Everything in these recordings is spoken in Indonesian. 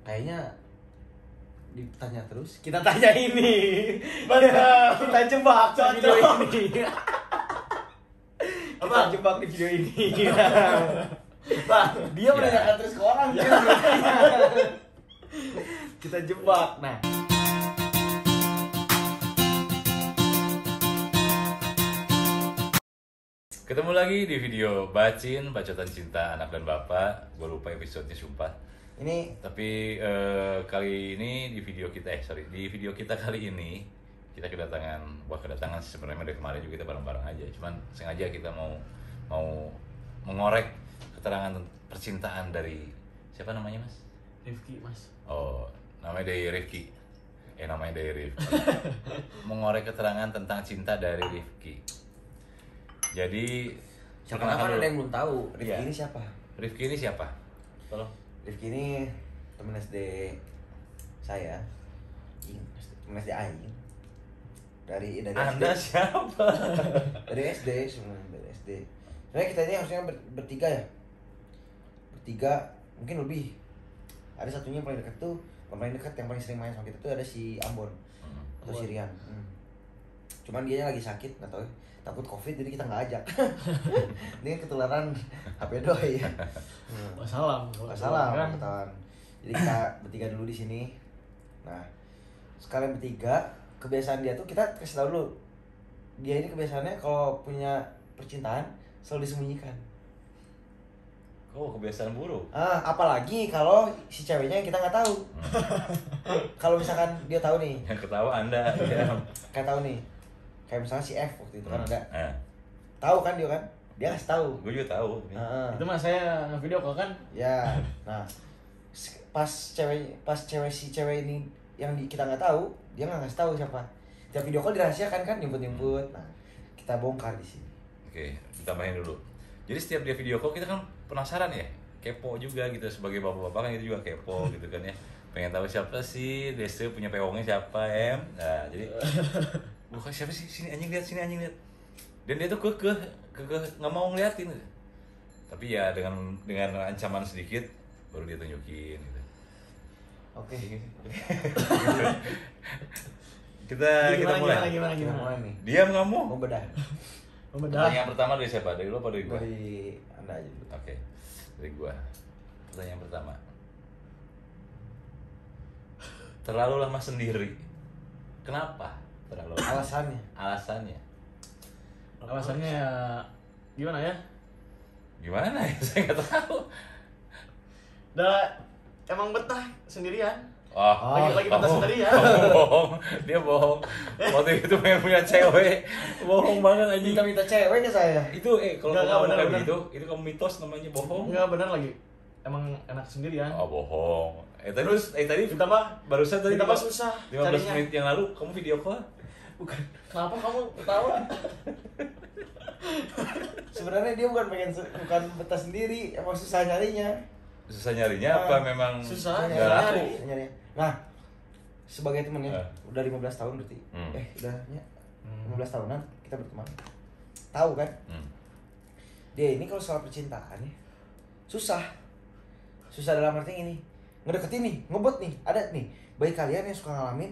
kayaknya ditanya terus, kita tanya ini. Kita jebak di video ini. Kita jebak di video ini. Dia menanyakan terus ke orang. Kita jebak. Nah, ketemu lagi di video Bacin, Bacotan Cinta Anak dan Bapak. Gue lupa episodenya, sumpah. ini Tapi kali ini di video kita kali ini kita kedatangan sih, sebenarnya dari kemarin juga kita bareng-bareng aja. Cuman sengaja kita mau mengorek keterangan percintaan dari siapa namanya, Mas? Rifki, Mas. Oh, namanya dari Rifki. Mengorek keterangan tentang cinta dari Rifki. Jadi siapa kan ada yang belum tahu. Rifki Iya. ini siapa? Rifki ini siapa? Tolong. Rifki ini temen SD saya. Temen SD Aing. Dari Anda SD. siapa? Dari SD semua, dari SD. Sebenarnya kita ini harusnya bertiga ya. Bertiga, mungkin lebih. Ada satunya yang paling dekat tuh, paling dekat yang paling sering main sama kita tuh ada si Ambon atau si Rian. Cuman dia lagi sakit, nggak tahu. Takut COVID jadi kita nggak ajak. Ini ketularan HP doi. Wassalam. Wassalam, ketahuan. Jadi kita bertiga dulu di sini. Nah, sekalian bertiga, kebiasaan dia tuh kita kasih tahu dulu. Dia ini kebiasaannya kalau punya percintaan selalu disembunyikan. Oh, kebiasaan buruk. Apalagi kalau si ceweknya yang kita nggak tahu. Kalau misalkan dia tahu nih, Yang ketawa Anda. Ya. kayak tahu nih, kayak misalnya si F waktu itu kan ada, Nah, tahu kan dia kan, dia ngasih tahu. gue juga tahu. Itu mah saya nge-video call kan. Ya, nah pas si cewek ini yang kita nggak tahu, dia nggak ngasih tahu siapa. Tiap video call dirahasiakan kan, nyebut. Nah, kita bongkar di sini. Oke, ditambahin dulu. Jadi setiap dia video call kita kan penasaran ya, kepo juga gitu, sebagai bapak-bapak kan itu juga kepo gitu kan ya. Pengen tahu siapa sih Dese, punya peongnya siapa Nah, jadi bukan siapa sih, sini anjing lihat. Dan dia tuh kekeh nggak mau ngeliatin. Tapi ya dengan ancaman sedikit baru dia tunjukin gitu. Oke. Kita mulai. Gimana? Kita mulai nih. Diam kamu. Mau bedah. Pertanyaan pertama dari siapa? Dari lo apa dari gua? Dari Anda aja dulu. Oke, dari gua. Pertanyaan pertama. Terlalu lama sendiri. Kenapa? Terlalu lama? Alasannya. Alasannya ya gimana ya? Gimana ya? Saya nggak tahu. Emang betah sendirian. Oh. Lagi betah sendirian. Bohong. Dia bohong. Waktu itu pengen punya cewek. Bohong banget anjing. Minta cewek ke saya. Itu kalau Nggak, kamu benar, kayak benar. begitu, itu kamu mitos namanya bohong. Enggak benar lagi. Emang enak sendirian. Oh, bohong. Terus tadi ditambah barusan tadi ditambah susah 15 carinya. menit yang lalu kamu video call. Bukan. Kenapa kamu ketawa? Sebenarnya dia bukan betah sendiri, emang susah nyarinya. Susah nyarinya apa memang susah nggak laku? Nyari. Nah, sebagai temennya Ah. udah 15 tahun berarti. Hmm. Udahnya 15 tahunan kita berteman. Tahu kan? Dia ini kalau soal percintaan ya susah dalam arti ini, ngedeketin nih, ngebet nih, ada nih bagi kalian yang suka ngalamin,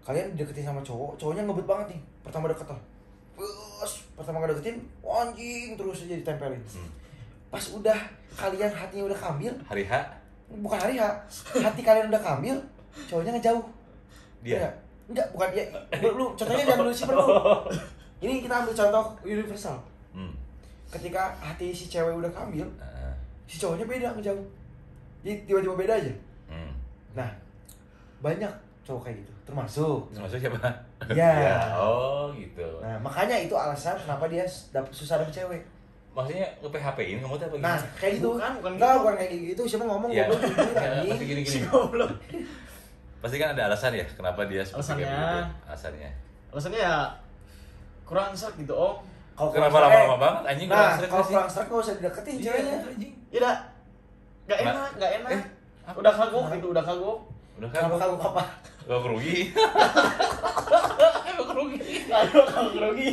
kalian deketin sama cowoknya ngebet banget nih, pertama deket lah, pertama ngedeketin, anjing terus aja ditempelin. Pas udah kalian hatinya udah kambil, Hari H bukan hari H, hati kalian udah kambil, cowoknya ngejauh. dia. Enggak, bukan dia. Lu contohnya jangan dulu sih bro. Ini kita ambil contoh universal. Ketika hati si cewek udah kambil, si cowoknya beda ngejauh. Jadi tiba-tiba beda aja. Nah, banyak cowok kayak gitu, termasuk siapa? Ya. Oh gitu. Nah, makanya itu alasan kenapa dia susah dapet cewek. Maksudnya nge-PHP-in kamu tuh apa Nah, gimana? kayak gitu. Bukan Enggak, gitu. bukan kayak gitu. Siapa ngomong Ya. goblok gitu anjing. Pasti gini. Si goblok. Pasti kan ada alasan ya kenapa dia seperti kayak Alasannya. begitu. Alasannya. Alasannya ya kurang serak gitu, Om. Kalau Kenapa kurang lama-lama serak, banget anjing Nah, kurang serak kalau sih? kurang serak gak usah dideketin ceweknya. anjing. Ya dah. Enggak enak. Udah kagok gitu, udah kagok. Udah kan Kenapa kamu apa? gak rugi. Emang rugi. Aduh, kagok rugi.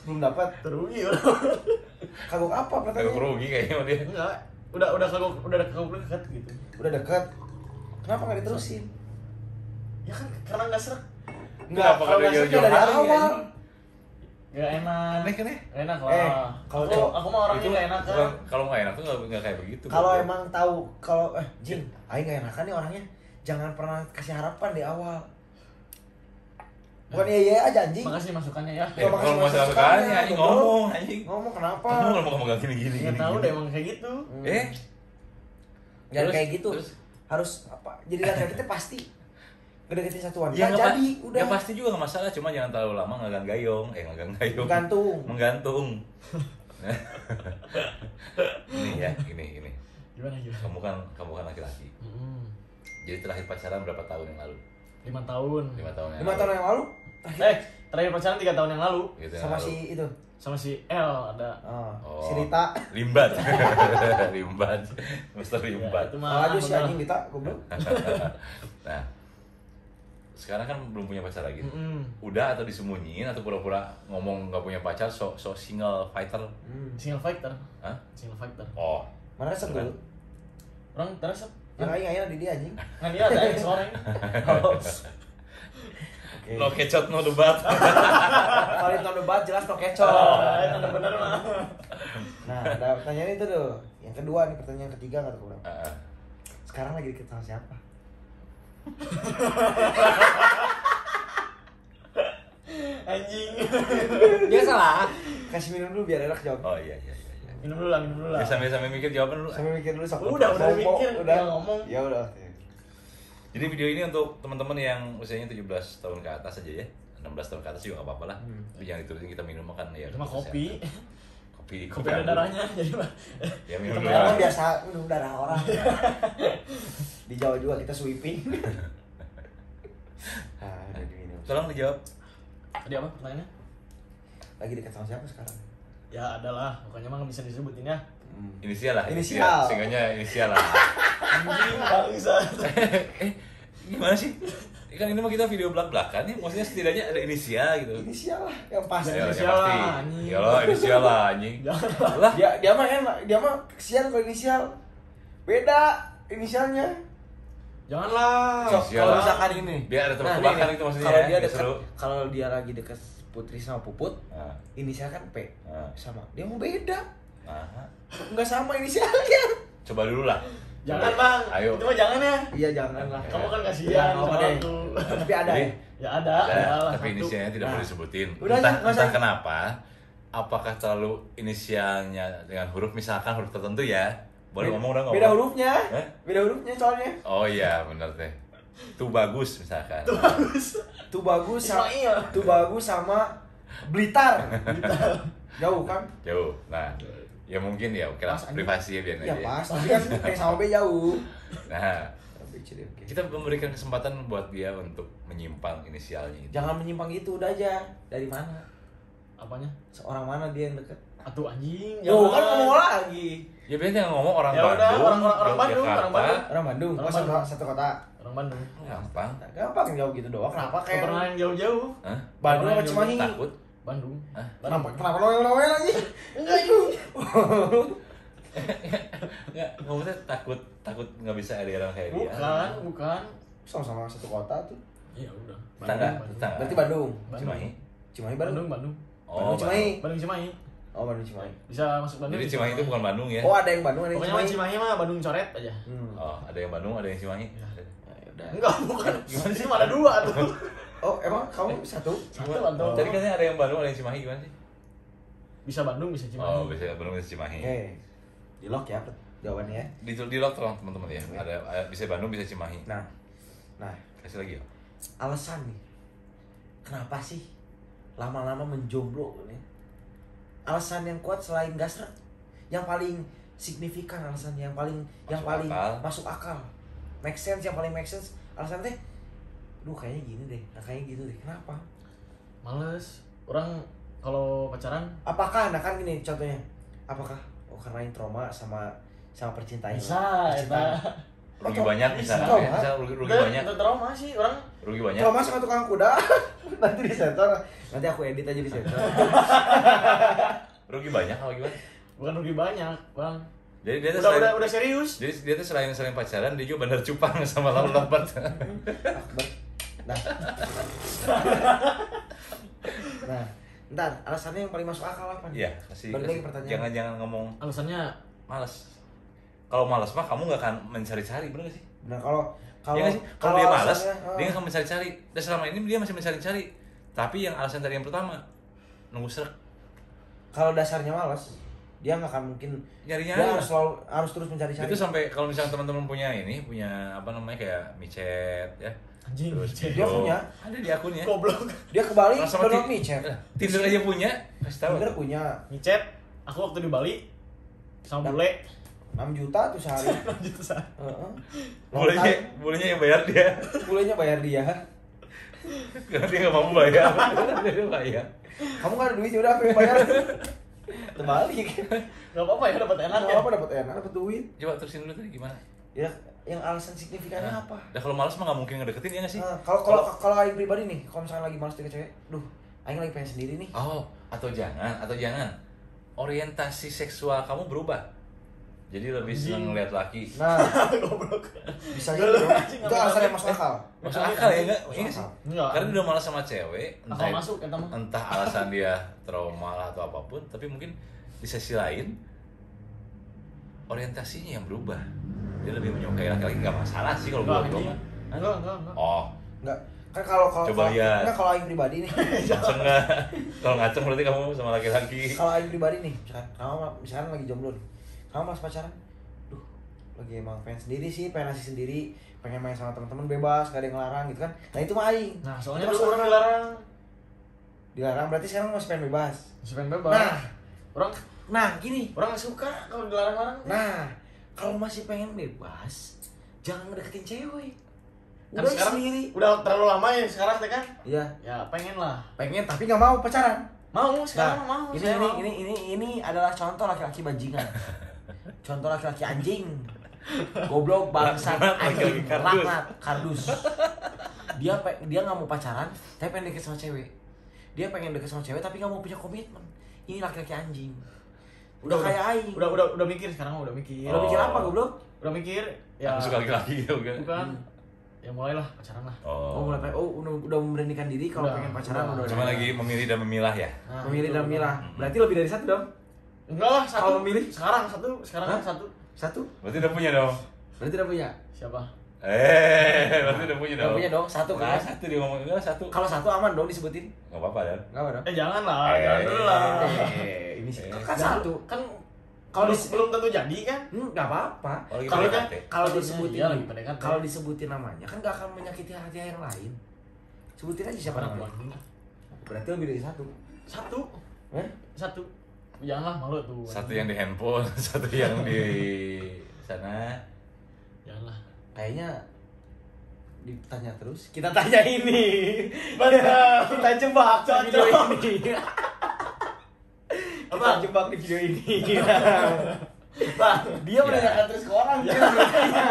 Belum dapat. Terugi. Kagok apa Gak katanya? rugi kayaknya sama dia. Enggak. udah kagok dekat gitu. Udah deket. Kenapa nggak diterusin? Ya kan karena nggak serak. Enggak, Kenapa kalau nggak nggak jauh-jauh dari hari, awal. anjing? Gak enak. Aneh kan ya? Gak enak lah. kalau aku, cowok aku mah orangnya gak enak kan. Kalau nggak enak tuh nggak kayak begitu. Kalau Bro. emang tahu kalau Jing, aing nggak enakan nih orangnya. Jangan pernah kasih harapan di awal. Bukan iya aja anjing. Makasih masukannya ya. Ya, makasih kalau masalah masukannya, sekali anjing goblok. ngomong anjing. Ngomong kenapa? Kamu ngomong gini. Gak tahu deh emang kayak gitu. Jangan Terus- kayak gitu. terus? Harus apa? Jadi laki-laki kita pasti ngedeketin satu wanita Ya, nggak jadi udah. Ya pasti juga nggak masalah, cuma jangan terlalu lama ngagang gayong. Gantung. Menggantung. Ini ya, ini. Gimana? Kamu kan laki-laki. Jadi terakhir pacaran berapa tahun yang lalu? 5 tahun. 5 tahun yang 5 tahun yang lalu Terakhir pacaran 3 tahun yang lalu. Gitu yang sama lalu. si itu. Sama si L ada. Oh, Si Rita. Limbat. Limbat. Mister Ya, Limbat. itu Malah aja si bener. anjing Rita, goblok. Nah, sekarang kan belum punya pacar lagi. Mm-mm. Udah atau disembunyiin atau pura-pura ngomong nggak punya pacar, so single fighter? Single fighter. Hah? Single fighter. Oh, Mana sebel? Keren. Orang terasa. Yang aing di dia anjing. Kan dia ada yang seorang. Oke. no kecot no debat. Valid no debat jelas no kecot. Itu bener mah. Nah, ada pertanyaan itu tuh. Yang kedua nih, pertanyaan ketiga kata kurang. Ah, Sekarang lagi deket sama siapa? Anjing. Dia salah. Kasih minum dulu biar enak jawab. oh iya. Minum dulu lah. Ya, sambil mikir jawaban dulu. Sambil mikir dulu sok. Udah mikir, udah tinggal ngomong. Ya udah. Jadi video ini untuk teman-teman yang usianya 17 tahun ke atas aja ya. 16 tahun ke atas juga nggak apa-apa lah. Tapi jangan diturutin kita minum makan ya. Cuma kopi. Kopi Ada darahnya jadi mah. Ya minum dulu. Orang biasa minum darah orang. Di Jawa juga kita sweeping. Udah diminum. Tolong dijawab. Tadi apa pertanyaannya? Lagi dekat sama siapa sekarang? Ya adalah, pokoknya mah nggak bisa disebutin ya. Inisial lah. Inisial. Singkatnya inisial lah. Anjing bangsa. Gimana sih? Kan ini mah kita video belak-belakan ya, maksudnya setidaknya ada inisial gitu. Inisial lah yang pasti. Ya, Ya, inisial yang pasti. lah, anjing. Ya lah, inisial lah anjing. Jangan Lah, Dia mah enak, dia mah kesian kalau inisial. Beda inisialnya. Janganlah. So, Inisial kalau lah. misalkan ini. Biar ada Nah, tebak-tebakan nih, itu maksudnya Kalau ya, dia biar dekat, seru. kalau dia lagi dekat Putri sama Puput, Nah, inisial kan P nah, sama. Dia mau beda. nah. Enggak sama inisialnya. Coba dulu lah. Jangan Coba. bang. Ayo. Itu mah jangan ya. Iya jangan lah. Kamu kan Ya, kasihan apa sama deh. aku. Tapi ada Jadi, ya. Ya ada lah tapi satu. inisialnya tidak Nah. boleh disebutin. Udah, Entah nggak usah. kenapa. Apakah terlalu inisialnya dengan huruf, misalkan huruf tertentu ya? Boleh ngomong dong. Beda ngomong. hurufnya. Hah? Beda hurufnya soalnya. Oh iya, benar teh. Tuh bagus misalkan. Tuh bagus sama Ismail. Tuh bagus sama Blitar. Jauh kan? Jauh. Nah, ya mungkin ya, oke lah, Pas, anjing. privasi ya biar Ya aja. pas. Tapi kan P sama B jauh. Nah, B, C, D, oke. kita memberikan kesempatan buat dia untuk menyimpang inisialnya itu. Jangan menyimpang gitu udah aja. Dari mana? Apanya? Seorang mana dia yang deket? Atuh anjing. Yo kan jangan. ngomong lagi. Ya biasanya yang ngomong orang Ya udah, Bandung, orang Bandung, Yogyakarta. orang Bandung. Orang Bandung. Orang Satu, Bandung. satu kota. Orang Bandung. Gampang. Nah, gampang jauh gitu doang. Kenapa Nggak kayak pernah yang jauh-jauh. Hah? Bandung apa Orang Cimahi? Takut? Bandung. Hah? Kenapa? Kenapa noel lagi? Enggak itu. Enggak, kamu tuh takut nggak bisa ada orang kayak dia. Bukan. Sama-sama satu kota tuh. Iya udah. Tetangga, Bandung. tetangga. Berarti Bandung. Cimahi. Cimahi Bandung. Bandung. Oh, Bandung Cimahi. Bandung Cimahi. Oh Bandung Cimahi. Bisa masuk Bandung. Jadi bisa Cimahi itu Cimahi. bukan Bandung ya? Oh ada yang Bandung ada yang Pokoknya mah Cimahi. Cimahi mah Bandung coret aja. Oh, ada yang Bandung, ada yang Cimahi. Ya. Ya udah. Enggak, bukan. Gimana sih? Cuma ada dua tuh. Oh emang kamu satu? Satu Oh, atau tadi katanya ada yang Bandung, ada yang Cimahi gimana sih? bisa Bandung, bisa Cimahi. Oh, bisa Bandung, bisa Cimahi. Oke. Di lock ya jawabannya ya. Di lock tolong teman-teman ya. Ada bisa Bandung, bisa Cimahi. Nah Kasih lagi ya. alasan nih. Kenapa sih lama-lama menjomblo nih? Alasan yang kuat selain gasrek, yang paling signifikan alasan yang paling akal. masuk akal, make sense yang paling make sense alasan teh, duh kayaknya gini deh, nah, kayaknya gitu deh, kenapa? Males. Orang kalau pacaran Apakah, nah kan gini contohnya, apakah karena yang trauma sama percintaan? bisa, Percintaan. Rugi Oh, banyak bisa. misalnya. Trauma. Misal rugi Udah, banyak. itu trauma sih orang. Rugi banyak. Trauma sama tukang kuda, nanti disensor, nanti aku edit aja disensor. Rugi banyak apa gimana? Bukan rugi banyak, Bang. Jadi dia tuh udah serius. Jadi dia tuh selain pacaran, dia juga bandar cupang sama lalu lompat. Nah. Nah, ntar alasannya yang paling masuk akal apa nih? Iya, kasih pertanyaan. jangan ngomong Alasannya malas. Kalau malas mah kamu nggak akan mencari-cari, bener gak sih? Benar, kalau dia malas, alasannya, dia nggak akan mencari-cari. Dan selama ini dia masih mencari-cari. Tapi yang alasan tadi yang pertama, nunggu serak. Kalau dasarnya malas, dia nggak akan mungkin Nyari-nyari. dia harus terus mencari-cari. Itu sampai kalau misalnya teman-teman punya apa namanya kayak micet ya. anjing. Terus dia punya, ada di akunnya. Goblok. dia ke Bali Sama download micet. Tinder aja punya, kasih tahu. Tinder punya Micet, aku waktu di Bali sama bule 6 juta tuh sehari. 6 juta sehari. Bolehnya yang bayar dia. Bulenya bayar dia. Karena dia nggak mampu bayar. Dia bayar. Kamu nggak ada duit, udah aku yang bayar. Terbalik. Gak apa-apa ya dapat enak ya. Apa dapat enak, dapat duit. Coba terusin dulu tadi gimana? Ya, yang alasan signifikannya apa? Nah kalau malas mah nggak mungkin ngedeketin ya nggak sih? Kalau aing pribadi nih, kalau misalnya lagi malas deket cewek, aing lagi pengen sendiri nih. Oh, atau jangan. Orientasi seksual kamu berubah. Jadi lebih seneng ngeliat laki. Nah, Goblok. bisa gitu dong. Itu alasan yang masuk akal. Masuk akal ya enggak? Iya sih. Enggak. Karena dia udah malas sama cewek, Akal masuk ya teman. entah alasan dia trauma lah atau apapun, tapi mungkin di sisi lain orientasinya yang berubah. Dia lebih menyukai laki-laki, nggak masalah sih kalau gua Enggak. Oh, Enggak. Kan kalau Coba lihat. enggak, kalau aing pribadi nih. ngaceng nggak? Kalau ngaceng berarti kamu sama laki-laki. Kalau aing pribadi nih, misalkan lagi jomblo nih. Kamu malas pacaran? Lagi emang pengen sendiri sih, pengen asik sendiri, pengen main sama teman-teman bebas, gak ada yang ngelarang gitu kan. Nah, itu mah aing. Nah, soalnya Itu dulu orang masuk akal. dilarang. Dilarang berarti sekarang masih pengen bebas. Masih pengen bebas. Nah, gini. Orang gak suka kalau dilarang-larang. Nah, kalau masih pengen bebas, jangan ngedeketin cewek. Kan Udah sekarang sendiri. udah terlalu lama ya sekarang teh kan? Iya, Ya pengen lah. pengen tapi nggak mau pacaran. Mau sekarang Nah, mau. ini saya mau. ini adalah contoh laki-laki bajingan. Contoh laki-laki anjing. Goblok, bangsat, Laki-laki anjing, kardus. laknat, kardus. Dia nggak mau pacaran, tapi pengen deket sama cewek. Dia pengen deket sama cewek tapi nggak mau punya komitmen. Ini laki-laki anjing. Udah kayak aing. Udah mikir sekarang udah mikir. Udah mikir apa goblok? Udah mikir ya. Aku suka laki-laki gitu kan? Bukan. Ya mulailah pacaran lah. Udah memberanikan diri kalau Udah, pengen pacaran udah. Cuma lagi memilih dan memilah ya. Nah, memilih itu. dan milah. Berarti lebih dari satu dong? Enggak lah, satu. Kalau memilih? Sekarang Hah? satu. Satu? Berarti udah punya dong. Berarti udah punya? Siapa? Berarti udah punya dong. Udah punya dong, satu kan? Satu dia ngomong enggak satu. Kalau satu aman dong disebutin? Enggak apa-apa dan. Enggak apa dong? Jangan lah, jangan dulu lah. Ini sih. Eh. Kan satu. Kan Kalau belum tentu jadi kan? Enggak apa-apa. Oh, lagi Kalau PDKT. kalau disebutin Iya, lagi PDKT. kalau disebutin namanya kan enggak akan menyakiti hati yang lain. Sebutin aja siapa namanya. Berarti lebih dari satu. Satu. Eh? Satu. Janganlah malu tuh. Satu yang di handphone, satu yang di sana. Janganlah. Kayaknya ditanya terus. Kita tanya ini. Benar. Kita jebak di video Cocok. ini. Apa? Kita jebak di video ini. Bang, Dia menanyakan terus ke orang. dia bertanya.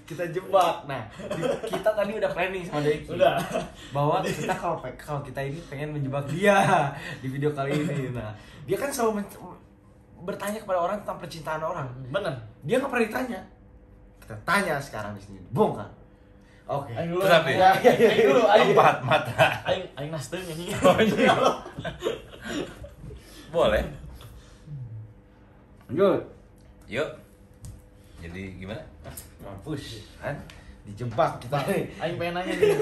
Kita jebak. Nah, kita tadi udah planning sama Deki. udah. Bahwa kita kalau kita ini pengen menjebak dia di video kali ini. Nah, dia kan selalu bertanya kepada orang tentang percintaan orang. Bener. Dia nggak pernah ditanya. Kita tanya sekarang di sini. Bongkar. Oke. Aing dulu. Terus apa ya? Aing dulu. Empat mata. Aing nasteung ini. Oh, iya. Boleh. Lanjut. Yuk. Jadi gimana? Mampus kan dijebak kita. Aing pengen nanya nih.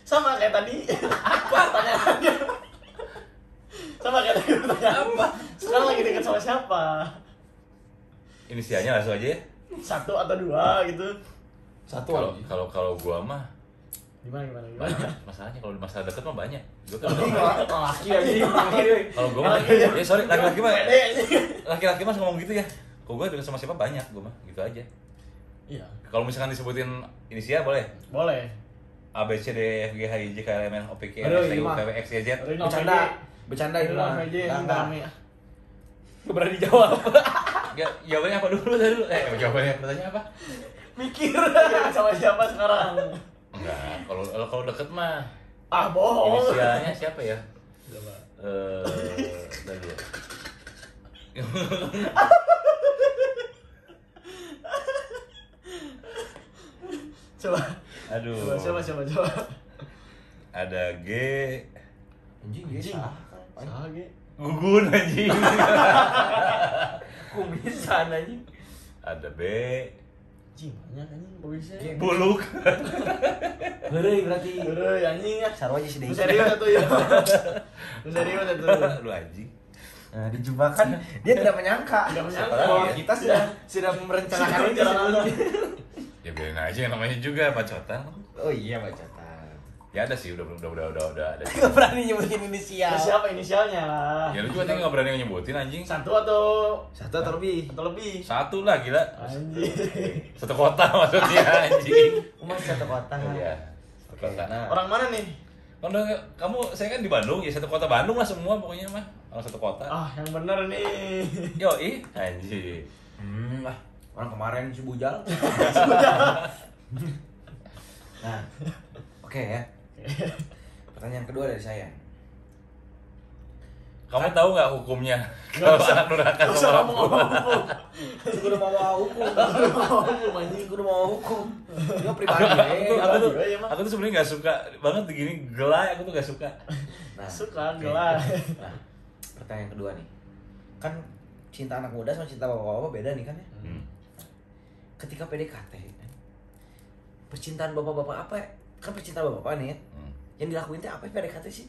Sama kayak tadi. Apa pertanyaannya? Sama kayak tadi pertanyaan apa? Sekarang lagi dekat sama siapa? Inisialnya langsung aja ya. Satu atau dua gitu. Satu Kalau gua mah Gimana? banyak masalahnya. Kalau di masa dekat mah banyak. Gua kan laki aja. kalau gua mah ya sorry laki-laki mah Pede aja. laki-laki mah ngomong gitu ya. Kalau gua dekat sama siapa banyak gua mah gitu aja. Iya. Kalau misalkan disebutin inisial boleh. Boleh. A B C D F G H I J K L M N O P Q R Aduh, S T ini U mah. V W X Y Z. Bercanda ini mah. Enggak. Gak berani jawab. Jawabannya apa dulu dulu? Jawabannya pertanyaan apa? Mikir. Sama siapa sekarang? Enggak, kalau deket mah Ah, bohong. inisialnya siapa ya? Coba. Tadi ya. Coba. Aduh. Coba. Ada G. Anjing Anjing. sah. Saha ge? Gugun anjing. Kumisan anjing. Ada B. Anjing banyak anjing kok bisa. Buluk. Heureuy berarti. Heureuy anjing ya. Sarua aja sih deui. Serius atuh ya. Serius atuh. Lu anjing. Nah, dijebak kan dia tidak menyangka. Tidak menyangka. Bahwa Ya. kita sudah merencanakan ini sebelumnya. Ya biarin aja namanya juga bacotan. Oh iya bacotan. Ya ada sih udah ada. Enggak berani nyebutin inisial. Terus siapa inisialnya? Ya lu juga tadi enggak berani nyebutin anjing. Satu atau Satu lebih. Satu lah gila. Anjing. Satu kota maksudnya anjing. Mas satu kota. Iya. Satu Oke, kota. nah. Orang mana nih? Kamu saya kan di Bandung ya satu kota Bandung lah semua pokoknya mah. Orang satu kota. Ah, yang bener nih. Yoi, anjing. Lah, orang kemarin si Bujal. Nah, oke ya. Pertanyaan kedua dari saya. Kamu tahu nggak hukumnya kalau anak durhaka sama orang tua? Kudu mau hukum. Kudu mau hukum. Dia pribadi. Aku tuh sebenarnya nggak suka banget begini gelai, aku tuh nggak suka. Nah, Suka oke. gelai. Nah, pertanyaan kedua nih. Kan cinta anak muda sama cinta bapak-bapak beda nih kan ya. Ketika PDKT, percintaan bapak-bapak apa ya? Kan percintaan bapak nih ya. Yang dilakuin teh apa ya PDKT sih?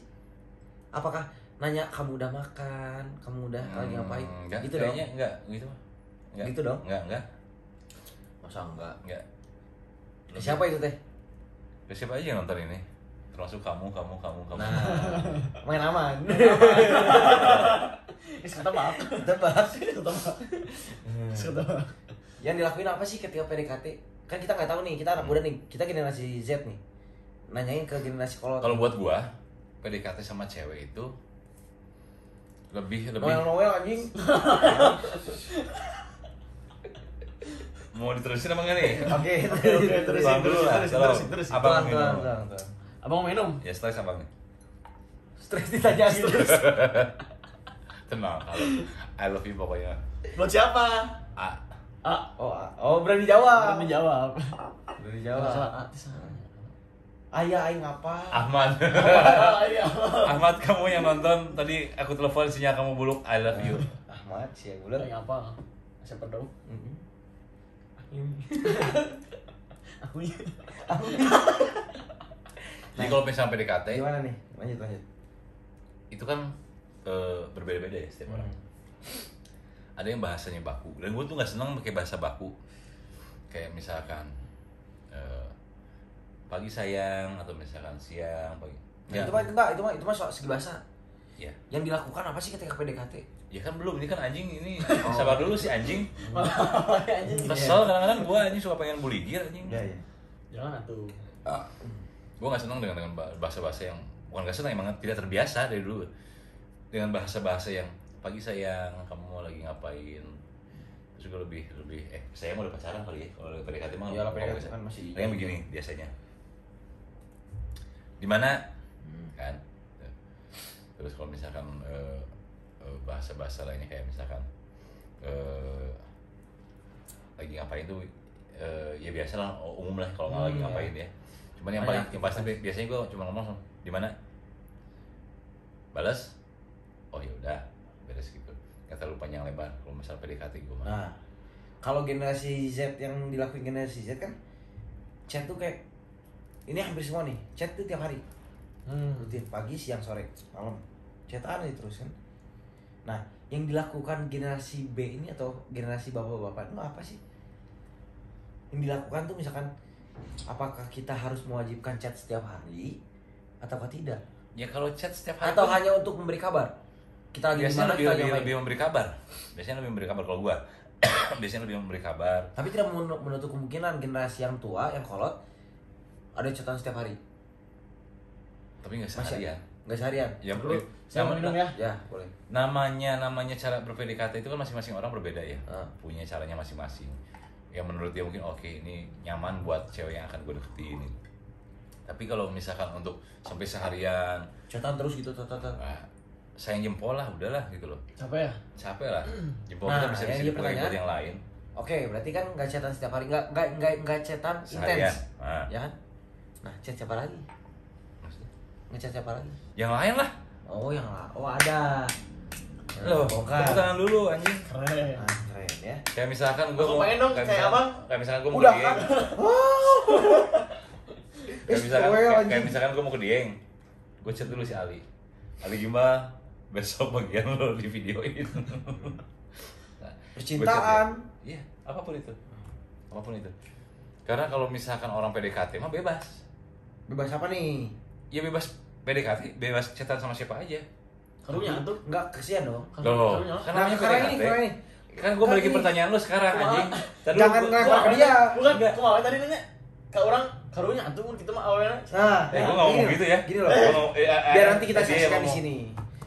Apakah nanya kamu udah makan, kamu udah lagi ngapain? Enggak, Gitu kayaknya dong. enggak gitu. Enggak. Gitu dong? Enggak. Masa enggak? Enggak. Siapa itu teh? Ya, siapa aja yang nonton ini? Termasuk kamu. Nah, main aman. Ketebak. Tebak. Yang dilakuin apa sih ketika PDKT? Kan kita nggak tahu nih, kita anak muda nih, kita generasi Z nih. Nanyain ke generasi kolot. Kalau buat gua, PDKT sama cewek itu lebih Noel anjing. mau diterusin apa enggak nih? Oke, Terus. Bang dulu lah, kalau abang minum. Abang mau minum? Ya stres abang nih. Stres ditanya terus. Tenang, kalau I love you pokoknya. Buat siapa? A. Berani jawab. Berani jawab. Berani Salah jawab. artis. Ayah aing apa? Ahmad. Iya. Ahmad, kamu yang nonton tadi aku telepon sinyal kamu buluk I love you. Ahmad sih yang bulan. Yang apa? Siapa dong? Aku. Jadi kalau misalnya PDKT Gimana nih? Lanjut. itu kan berbeda-beda ya setiap orang. Ada yang bahasanya baku dan gue tuh nggak seneng pakai bahasa baku. Kayak misalkan pagi sayang atau misalkan siang pagi. Ya, itu mah soal segi bahasa. Ya. Yang dilakukan apa sih ketika PDKT? Ya kan belum, ini kan anjing ini. Sabar dulu si anjing. Anjing. Kesel kadang-kadang gue anjing suka pengen buligir anjing. Iya. Jangan atuh. Gue nggak seneng dengan bahasa-bahasa yang bukan nggak seneng, emang tidak terbiasa dari dulu dengan bahasa-bahasa yang pagi sayang kamu lagi ngapain, terus juga lebih saya mau udah pacaran kali ya kalau PDKT mah. Iyalah, PDKT kan masih yang begini biasanya di mana kan, terus kalau misalkan bahasa-bahasa lainnya kayak misalkan lagi ngapain tuh ya biasa lah, umum lah kalau nggak lagi ngapain ya. Cuman yang paling yang pasti biasanya gue cuma ngomong di mana balas, oh ya udah beres gitu, nggak terlalu panjang lebar kalau masalah PDKT gue mah. Nah, kalau generasi Z yang dilakuin generasi Z kan chat tuh kayak ini hampir semua nih, chat tuh tiap hari. Rutin pagi, siang, sore, malam. Chatan aja terus kan. Nah, yang dilakukan generasi B ini atau generasi bapak-bapak itu apa sih? Yang dilakukan tuh misalkan apakah kita harus mewajibkan chat setiap hari ataukah tidak? Ya kalau chat setiap hari Atau pun, hanya untuk memberi kabar? Kita lagi di biasanya mana, kita lagi ngapain? lebih memberi kabar. Biasanya lebih memberi kabar kalau gua. Biasanya lebih memberi kabar. Tapi tidak menutup kemungkinan generasi yang tua, yang kolot ada chatan setiap hari. Tapi nggak seharian. Nggak seharian. Ya, Dulu, saya mau minum ya. Ya, boleh. namanya cara ber-PDKT itu kan masing-masing orang berbeda ya. Ah. Punya caranya masing-masing. Yang menurut dia mungkin oke, ini nyaman buat cewek yang akan gue deketin. Tapi kalau misalkan untuk sampai seharian, Chatan terus gitu, nah, sayang jempol lah, udahlah gitu loh. Capek ya? Capek lah. Jempol Nah, kita bisa yang dia dipakai buat pertanyaan. yang lain. Oke, berarti kan nggak chatan setiap hari, nggak chatan Seharian. intens, Nah, ya kan? Nah, chat siapa lagi? maksudnya? Ngechat siapa lagi? Yang lain lah. Oh, ada. Loh, bongkar. tepuk tangan dulu anjing. Keren. Ah, keren ya. Kayak misalkan gue Aku pengen dong, kayak abang. Kayak misalkan gue mau Udah ke Dieng. kan? Oh. Kayak misalkan gue mau ke Dieng. Gue chat dulu si Ali. Ali Gimbal, besok bagian lo di videoin. Nah, Percintaan. gua chat dia. Iya, apapun itu. Apapun itu. Karena kalau misalkan orang PDKT mah bebas. Bebas apa nih? Ya bebas PDKT, bebas chatan sama siapa aja. Karunya tuh. Enggak, kesian dong. Loh, Karunya. kan Nah, namanya sekarang ini, PDKT. sekarang ini. Kan gue balikin Kan ini. pertanyaan lu sekarang Kumaha? anjing. Tadi Jangan gua- ngelempar ke dia. Bukan, Enggak. kumaha tadi nanya. Ka orang karunya tuh kita mah awalnya. Nah, gue nggak ngomong gitu ya. Gini loh. Biar Biar nanti kita saksikan di sini.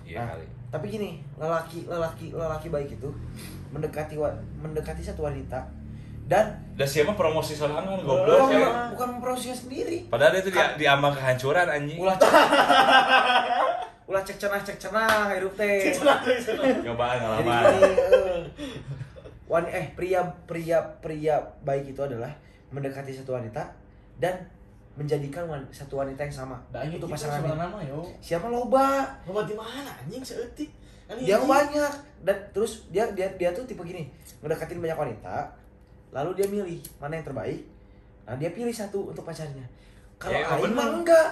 Iya Nah, kali. tapi gini, lelaki baik itu mendekati satu wanita dan Udah siapa promosi sorangan bukan goblok ya. bukan memproses sendiri. Padahal itu di ambang kehancuran anjing. Ulah cek cenah hirup teh. Cobaan Jadi ngalaman. gini, pria baik itu adalah mendekati satu wanita dan menjadikan satu wanita yang sama untuk pasangannya. nama yo. Siapa loba? Loba di mana anjing seeutik. Kan Dia hiji. banyak dan terus dia tuh tipe gini, ngedekatin banyak wanita, lalu dia milih mana yang terbaik. Nah, dia pilih satu untuk pacarnya. Kalau Ya, emang Aing bener. mah enggak.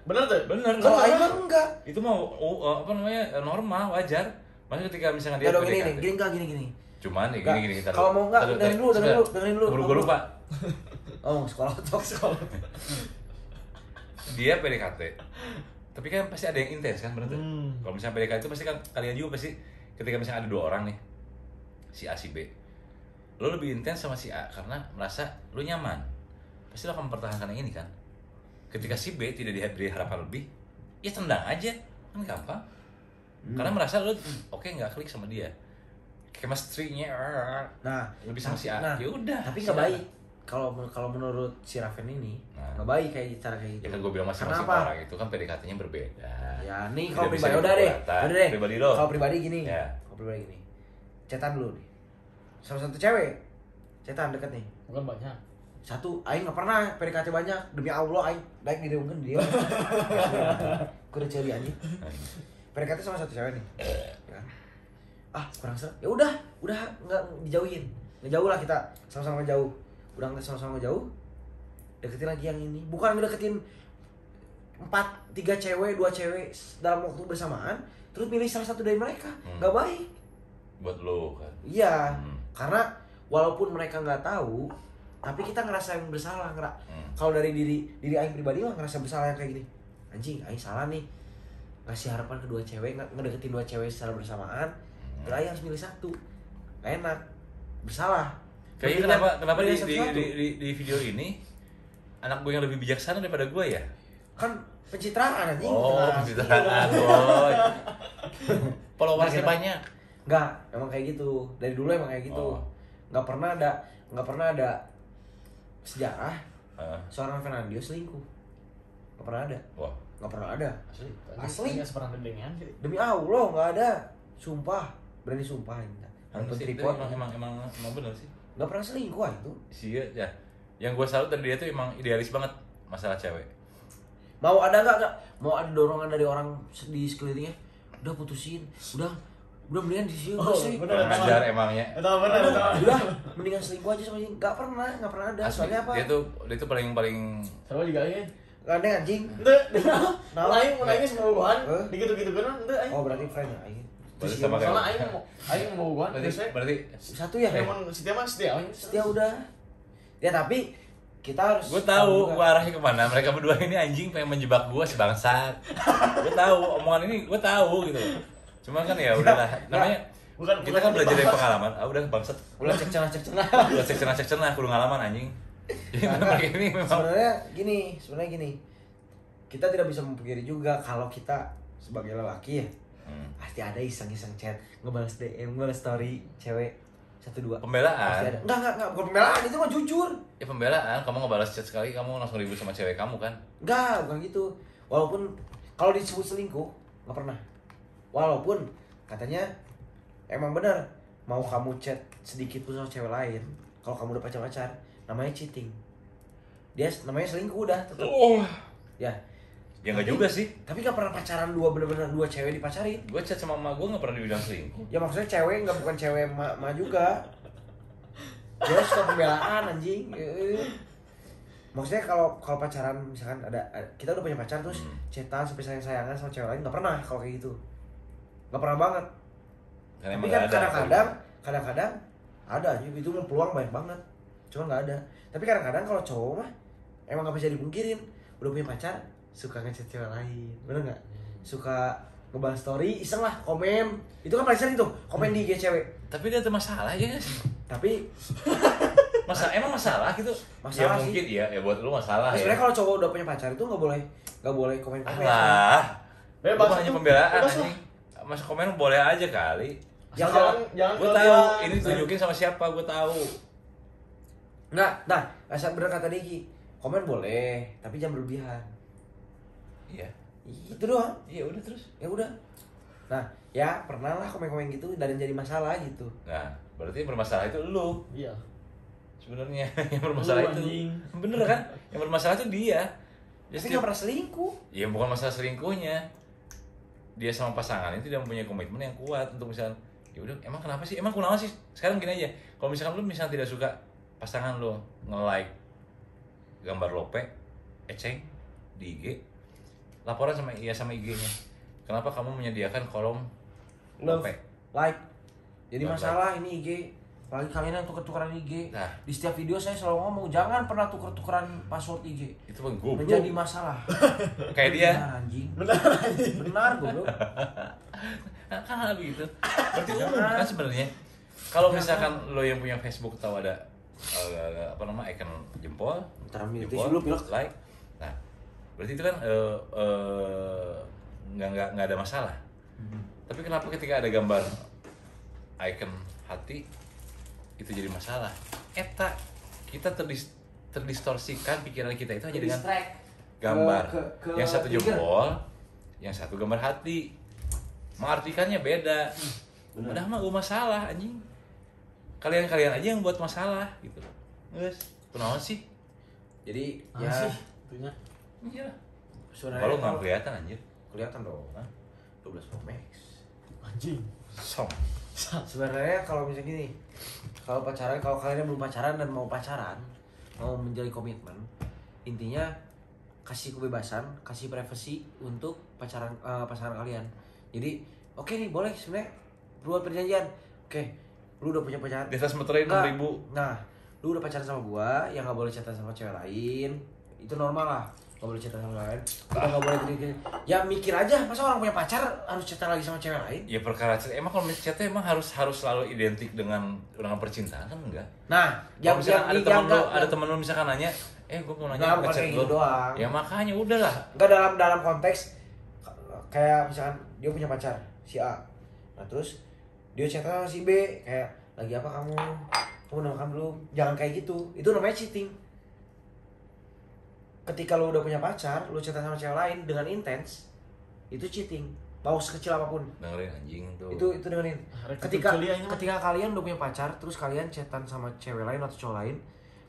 Bener tuh. Bener. Kalau Aing mah enggak. Itu mau apa namanya normal wajar. Maksudnya ketika misalnya dia Enggak dong, PDKT. gini. Cuman nih Enggak. gini kita. Kalau mau enggak, dengerin dulu. Keburu gue lupa. Oh, sekolah. Dia PDKT. Tapi kan pasti ada yang intens kan, bener tuh. Hmm. Kalau misalnya PDKT itu pasti kan kalian juga pasti ketika misalnya ada dua orang nih, si A si B, lo lebih intens sama si A karena merasa lo nyaman. Pasti lo akan mempertahankan yang ini kan. Ketika si B tidak diberi harapan lebih, ya tendang aja, kan gampang. Karena merasa lo oke nggak klik sama dia, chemistry-nya Nah, lebih sama si A. nah, Ya udah. tapi nggak baik. Kalau menurut si Raven ini nggak baik kayak cara kayak gitu. Ya kan gue bilang masing-masing Kenapa? orang itu kan PDKT-nya berbeda. Ya nih Tidak kalau bisa pribadi dipukul rata. udah deh. Pribadi lo. Kalau pribadi gini. Ya. Kalau pribadi gini. Cetan dulu nih. Salah satu cewek. Cetan deket nih. Bukan banyak. Satu, Aing nggak pernah PDKT banyak. Demi Allah Aing baik dideungkeun dia. Kudu ceri anjing. PDKT sama satu cewek nih. Ya kan? Ah, kurang seru. Ya udah nggak dijauhin. Ngejauh lah kita. Sama-sama ngejauh. Udah sama-sama ngejauh. Deketin lagi yang ini. Bukan ngedeketin 3 cewek, 2 cewek dalam waktu bersamaan, terus pilih salah satu dari mereka. Nggak baik. Buat lo kan. Iya, karena walaupun mereka nggak tahu, tapi kita ngerasa yang bersalah. Kalau dari diri Aing pribadi mah ngerasa bersalah yang kayak gini. Anjing, Aing salah nih. Ngasih harapan ke 2 cewek, ngedeketin 2 cewek secara bersamaan. Terus Aing harus milih satu. Gak enak. Bersalah. Kayaknya kenapa Mendingan di satu-satu. di video ini anak gue yang lebih bijaksana daripada gue ya? Kan pencitraan anjing. Oh, Nah, pencitraan iya. boy. Followersnya Nah, banyak. Enggak, emang kayak gitu. Dari dulu emang kayak gitu. Oh. Nggak pernah ada sejarah seorang Fernandio selingkuh. Nggak pernah ada. Wah, Nggak pernah ada. Asli. Enggak pernah dendengan sih. Demi Allah nggak ada. Sumpah, berani sumpah ini. Handphone sih, itu tripod. emang bener sih. Nggak pernah selingkuh itu. Sih ya. Yang gue salut dari dia tuh emang idealis banget masalah cewek. Mau ada nggak? Mau ada dorongan dari orang di sekelilingnya? Udah putusin. Udah mendingan di sini. Oh, sih. bener. Ngajar emangnya. Itu benar. Udah mendingan selingkuh aja sama dia. Nggak pernah ada. Asli, Soalnya apa? dia tuh paling Sama juga ya. Nggak ada anjing. Ente, Nah. lain mau nanya sama bukan, Eh? digitu-gitu kan, ente aing. Oh berarti friend ya? Aing. Berarti Terus sama dia- Soalnya aing mau bukan, Berarti satu ya? Emang setia mah setia aing. Setia udah. Ya tapi kita harus. gue tahu juga. gue arahnya kemana. Mereka berdua ini anjing pengen menjebak gue sebangsat. Gue tahu omongan ini gue tahu gitu. Cuman kan ya udahlah. Namanya kita kan belajar dari pengalaman. Ah udah bangsat. Ulah cek cenah. Udah cek cenah kudu ngalaman anjing. Jadi mereka ini memang Sebenarnya gini. Kita tidak bisa memungkiri juga kalau kita sebagai lelaki ya pasti ada iseng-iseng chat, ngebalas DM, ngebalas story cewek 1-2. pembelaan. Pasti ada. Enggak, bukan pembelaan, itu mah jujur. Ya pembelaan, kamu ngebalas chat sekali kamu langsung ribut sama cewek kamu kan? Enggak, bukan gitu. Walaupun kalau disebut selingkuh, enggak pernah. Walaupun katanya emang benar mau kamu chat sedikit pun sama cewek lain, kalau kamu udah pacar namanya cheating. Dia namanya selingkuh udah tetap. Ya. Ya nggak juga sih. Tapi nggak pernah pacaran bener-bener dua cewek dipacarin. Gue chat sama emak gue nggak pernah dibilang selingkuh. Ya maksudnya cewek nggak bukan cewek ma juga. Dia suka pembelaan anjing. Maksudnya kalau pacaran misalkan ada kita udah punya pacar terus chatan sampai sayang-sayangan sama cewek lain nggak pernah kalau kayak gitu. Nggak pernah banget. Karena Tapi kan kadang-kadang ada aja itu mau peluang banyak banget. Cuma nggak ada. Tapi kadang-kadang kalau cowok mah emang nggak bisa dipungkirin udah punya pacar suka ngechat cewek lain, bener nggak? Suka ngebalas story, iseng lah, komen. Itu kan paling sering tuh, komen di IG cewek. Tapi dia ada masalah ya guys. Tapi emang masalah gitu. Masalah ya sih. mungkin ya buat lu masalah ya. Sebenarnya kalau cowok udah punya pacar itu nggak boleh komen. Alah. Bebas Bukan hanya tuh. pembelaan Bebas anjing. Masa komen boleh aja kali. Jangan Gue tahu ini tunjukin sama siapa, gue tahu. Nah, asal bener kata Diki, komen boleh, tapi jangan berlebihan. Iya. Itu doang. Iya udah terus. Ya udah. Nah, ya pernah lah komen-komen gitu dan jadi masalah gitu. Nah, berarti yang bermasalah itu lu. Iya. Sebenarnya yang bermasalah Lu, itu. anjing. Bener kan? Yang bermasalah itu dia. Tapi nggak pernah selingkuh. Ya bukan masalah selingkuhnya. Dia sama pasangan itu tidak mempunyai komitmen yang kuat untuk misalnya, ya udah emang kenapa sih? Emang kenapa sih? Sekarang gini aja. Kalau misalkan lu misalnya tidak suka pasangan lu nge-like gambar lope, eceng di IG, laporan sama IG-nya. Kenapa kamu menyediakan kolom Love, lope? like. Jadi Love, masalah ini IG. Apalagi kalian yang tuker-tukeran IG. Nah. Di setiap video saya selalu ngomong jangan pernah tuker-tukeran password IG. Itu bang goblok. Menjadi masalah. Kayak dia. Benar anjing. Benar anjing. Benar goblok. Nah, kan begitu. Berarti umum kan sebenarnya. Kalau misalkan lo yang punya Facebook tahu ada icon jempol, Ntar ambil tisu jempol, dulu, pilek. like. Nah, berarti itu kan nggak ada masalah. Tapi kenapa ketika ada gambar icon hati itu jadi masalah? Eta kita terdistorsikan pikiran kita itu hanya dengan Distract. gambar. Ke Yang satu trigger. jempol, yang satu gambar hati. Mengartikannya beda. Padahal mah gue masalah anjing. Kalian aja yang buat masalah gitu. Guys, kenapa sih? Jadi Ya ya sih, itunya. Iya. sebenarnya Kalau nggak kelihatan anjir. kelihatan dong. Hah? 12 Pro Max. Anjing. Som. Sebenarnya kalau misalnya gini, kalau kalian belum pacaran dan mau pacaran, mau menjalin komitmen, intinya kasih kebebasan, kasih privasi untuk pasangan kalian. Jadi, oke nih boleh sebenarnya buat perjanjian. Oke, lu udah punya pacar. Di atas meterai 6.000. Nah, lu udah pacaran sama gua, yang nggak boleh chatan sama cewek lain, itu normal lah. Nggak boleh chatan sama lain. Kita nggak boleh gini. Ya mikir aja, masa orang punya pacar harus chatan lagi sama cewek lain? Ya perkara emang kalau chatnya emang harus selalu identik dengan percintaan kan enggak? Nah, Kalau misalkan ada temen lu misalkan nanya, gue mau nanya Nggak, bukan ngechat kayak lu gitu doang. Ya makanya udahlah. Enggak dalam konteks kayak misalkan dia punya pacar si A. Nah, terus dia chat sama si B kayak lagi apa kamu udah makan belum? Jangan kayak gitu. Itu namanya cheating. Ketika lu udah punya pacar, lu chatan sama cewek lain dengan intens, itu cheating. Mau sekecil apapun. Dengerin anjing tuh. Itu dengerin. Ketika kalian udah punya pacar, terus kalian chatan sama cewek lain atau cowok lain,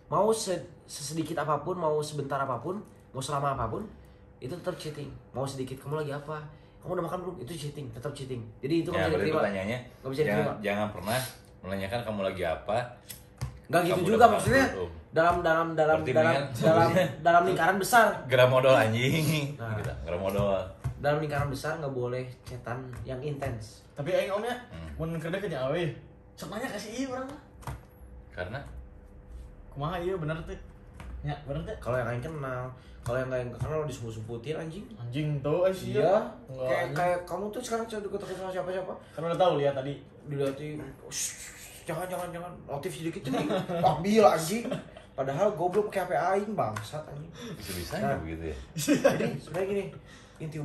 mau sesedikit apapun, mau sebentar apapun, mau selama apapun, itu tetap cheating. Mau sedikit, kamu lagi apa? Kamu udah makan belum? Itu cheating, tetap cheating. Jadi itu nggak bisa diterima. Pertanyaannya, Nggak bisa diterima. jangan pernah menanyakan kamu lagi apa. Nggak gitu Kamu juga udah maksudnya. makan belum? Dalam lingkaran besar. Gerak modal anjing. Nah. Gitu, gerak modal. Dalam lingkaran besar nggak boleh chatan yang intens. Tapi aing omnya mun keur deket nya awe. Sok nanya kasih ieu urang mah. Karena Kumaha ieu bener teh? Nya, bener teh? Kalau yang lain kenal, kalau yang lain kenal disebut-sebutin anjing. Anjing tuh sih. Iya. Enggak. Kayak kamu tuh sekarang deket sama siapa-siapa. Kan udah tahu lihat tadi. Dilihatin, jangan notif sedikit nih, ambil anjing. Padahal goblok pakai HP aing bangsat anjing. bisa-bisanya Nah. begitu ya. Jadi sebenarnya gini, inti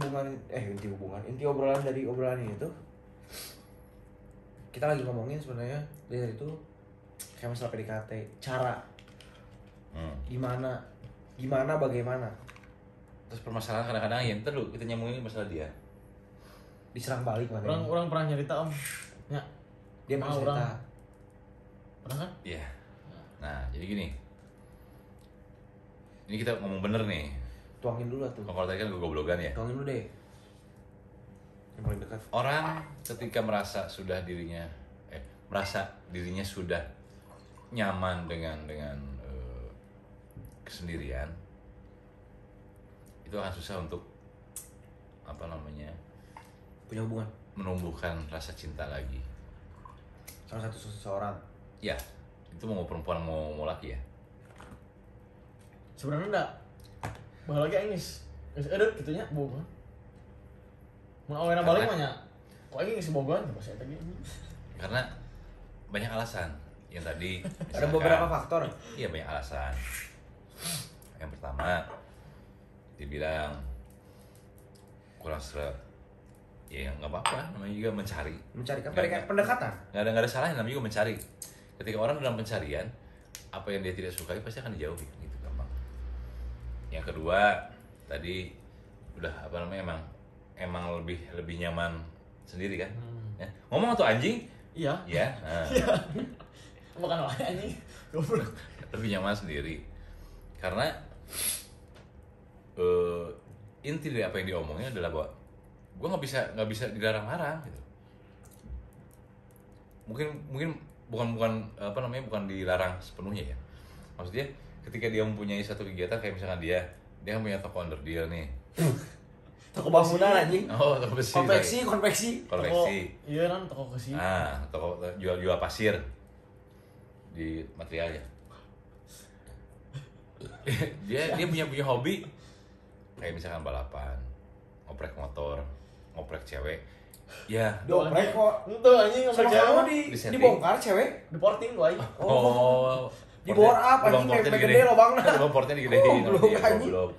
obrolan dari obrolan ini tuh kita lagi ngomongin sebenarnya dari itu kayak masalah PDKT, cara bagaimana. Terus permasalahan kadang-kadang ya ntar dulu kita nyambungin masalah dia. diserang balik mana. Orang pernah nyerita om. Ya. Dia pernah cerita. Pernah kan? Iya. Nah, jadi gini. Ini kita ngomong bener nih. Tuangin dulu tuh. Kalau tadi kan gue goblogan ya. Tuangin dulu deh. Yang paling dekat. Orang ketika merasa dirinya sudah nyaman dengan kesendirian, itu akan susah untuk punya hubungan, menumbuhkan rasa cinta lagi. Salah satu seseorang. Ya, itu mau perempuan mau laki ya. Sebenarnya enggak. Bahwa lagi ini edit gitunya bohong. Mun awena balik mah nya. Kok lagi ngisi bogohan coba saya tadi. Karena banyak alasan. Yang tadi Ada beberapa faktor. Iya, banyak alasan. Yang pertama, dibilang kurang seret. Ya nggak apa-apa, namanya juga mencari pendekatan. Nggak ada salahnya, namanya juga mencari. Ketika orang dalam pencarian, apa yang dia tidak sukai pasti akan dijauhi, gitu gampang. Yang kedua, tadi udah emang lebih nyaman sendiri kan? Ya. Ngomong tuh anjing? Iya. Ya. Nah. Bukan wae anjing. Goblok. Lebih nyaman sendiri. Karena inti dari apa yang diomongnya adalah bahwa gue nggak bisa dilarang-larang gitu. Mungkin bukan dilarang sepenuhnya ya. Maksudnya ketika dia mempunyai satu kegiatan kayak misalkan dia kan punya toko underdeal nih. Toko bangunan anjing. Oh, toko besi. Konveksi. Iya kan toko besi. Ah, toko jual pasir di materialnya. dia punya hobi kayak misalkan balapan, ngoprek motor, ngoprek cewek. Ya, Doprek kok. Itu anjing ngoprek cewek dibongkar cewek. di porting gua aja. Oh. Di bor up anjing kayak gede lobangna. Lubang portnya digedein. Belum.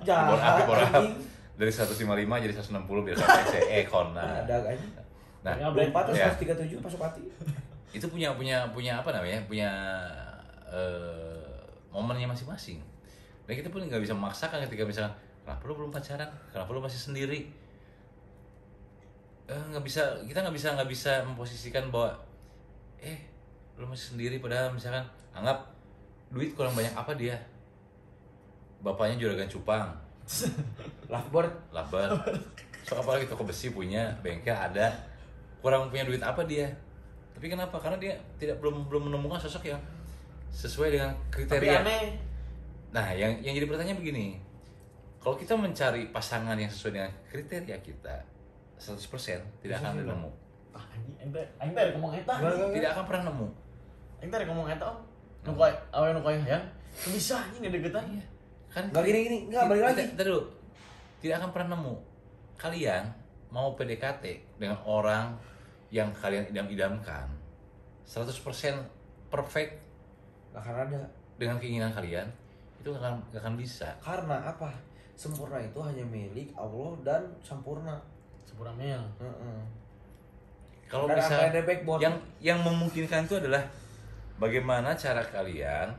Jangan. Bor up dari 155 jadi 160 biar sampai ekon. Nah, ada anjing. Nah, 24 137 masuk hati. Itu punya apa namanya? Punya momennya masing-masing. Dan kita pun nggak bisa memaksakan ketika misalnya kenapa lu belum pacaran, kenapa lu masih sendiri, kita nggak bisa memposisikan bahwa lu masih sendiri padahal misalkan anggap duit kurang banyak apa dia, bapaknya juragan cupang, Lovebird, so apalagi toko besi punya, bengkel ada, kurang punya duit apa dia, tapi kenapa? Karena dia belum menemukan sosok yang sesuai dengan kriteria. Tapi aneh. Nah, yang jadi pertanyaan begini. Kalau kita mencari pasangan yang sesuai dengan kriteria kita 100% tidak akan nemu. Ah anjing ente ngomong eta. Tidak akan pernah nemu. Ente ngomong eta om. Nu koe awe nu koe hayang. Bisa anjing ngedegetan. Iya. Kan enggak gini enggak balik lagi. Tadi dulu. Tidak akan pernah nemu. Kalian mau PDKT dengan orang yang kalian idam-idamkan 100% perfect. Gak akan ada. Dengan keinginan kalian itu gak akan bisa. Karena apa? Sempurna itu hanya milik Allah dan sempurna. Sempurna mil. Kalau bisa yang memungkinkan itu adalah bagaimana cara kalian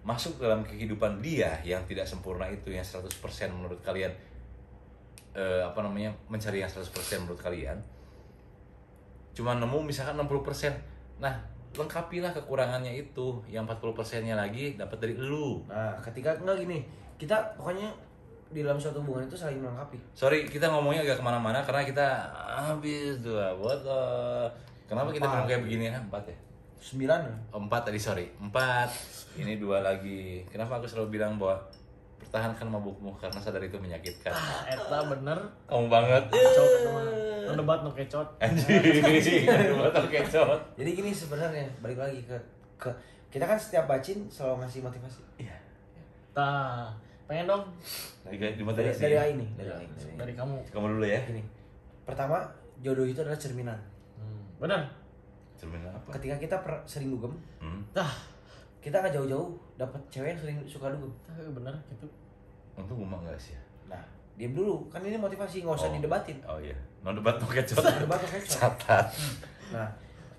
masuk dalam kehidupan dia yang tidak sempurna itu, yang 100% menurut kalian mencari yang 100% menurut kalian. Cuma nemu misalkan 60%. Nah, lengkapilah kekurangannya itu, yang 40%-nya lagi dapat dari elu. Nah, ketika enggak gini, kita pokoknya di dalam suatu hubungan itu saling melengkapi. Sorry, kita ngomongnya agak kemana-mana karena kita habis 2 botol. Kenapa kita belum kayak begini ya? 4 ya? 9 4 tadi, sorry 4. Ini 2 lagi. Kenapa aku selalu bilang bahwa pertahankan mabukmu karena sadar itu menyakitkan. Eta bener. Kamu banget. Kecot eta mah. Debat nu kecot. Anjing. Debat nu kecot. Jadi gini sebenarnya, balik lagi ke kita kan setiap bacin selalu ngasih motivasi. Iya. Tah, pengen dong. Dari Aing nih, dari kamu. Kamu dulu ya. Gini. Pertama, jodoh itu adalah cerminan. Benar. Cerminan apa? Ketika kita sering dugem, Tah, kita nggak jauh-jauh dapat cewek yang sering suka dugem. bener gitu. Untung gue mah enggak sih ya. Nah, diam dulu, kan ini motivasi, nggak usah didebatin. Oh iya. No debat no kecot. Debat tuh kecot. Catat. Nah,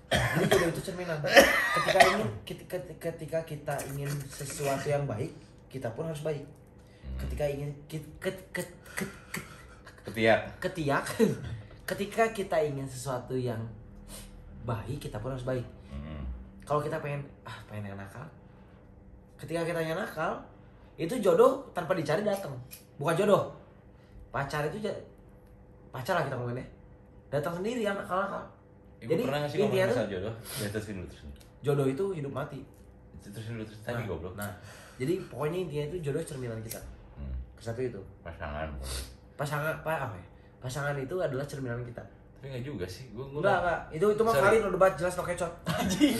jadi jodoh itu cerminan. Ketika kita ingin sesuatu yang baik, kita pun harus baik. Ketika ingin ketika kita ingin sesuatu yang baik, kita pun harus baik. Kalau kita pengen yang nakal, ketika kita yang nakal, itu jodoh tanpa dicari datang. Bukan jodoh, pacar itu pacar lah kita ngomongin ya, datang sendiri yang nakal-nakal. Jadi pernah nggak sih ngomongin masalah jodoh? Ya terusin dulu. Jodoh itu hidup mati. Terusin dulu tadi goblok. Nah, jadi pokoknya intinya itu jodoh cerminan kita. Satu itu. Pasangan apa ya? Pasangan itu adalah cerminan kita. Tapi nggak juga sih, gue enggak. Itu mah valid no debat, jelas no kecot. Anjing.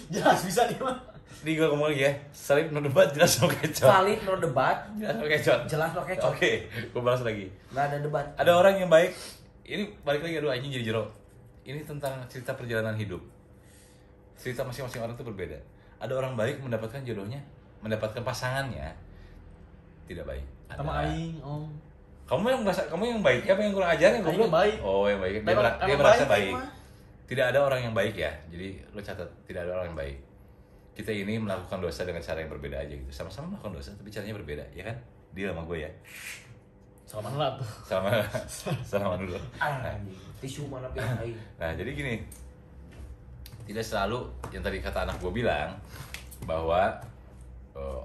Jelas bisa nih mah. Ini gue ngomong lagi ya, salib no debat, jelas no kecot. Valid no debat, jelas no kecot. Jelas no kecot. Oke, gue balas lagi. Nggak ada debat. Ada orang yang baik, ini balik lagi, aduh anjing jadi jero. Ini tentang cerita perjalanan hidup. Cerita masing-masing orang itu berbeda. Ada orang baik mendapatkan jodohnya, mendapatkan pasangannya tidak baik. Sama aing, Om. Kamu yang baik, apa yang kurang ajar yang Aing yang baik. Oh, yang baik. Dia Emang merasa baik, baik. Tidak ada orang yang baik ya. Jadi lo catat, tidak ada orang yang baik. Kita ini melakukan dosa dengan cara yang berbeda aja gitu. Sama-sama melakukan dosa tapi caranya berbeda, ya kan? Dia sama gue ya. Sama lah tuh. Sama dulu. Tisu mana pilih. Nah, jadi gini. Tidak selalu yang tadi kata anak gue bilang bahwa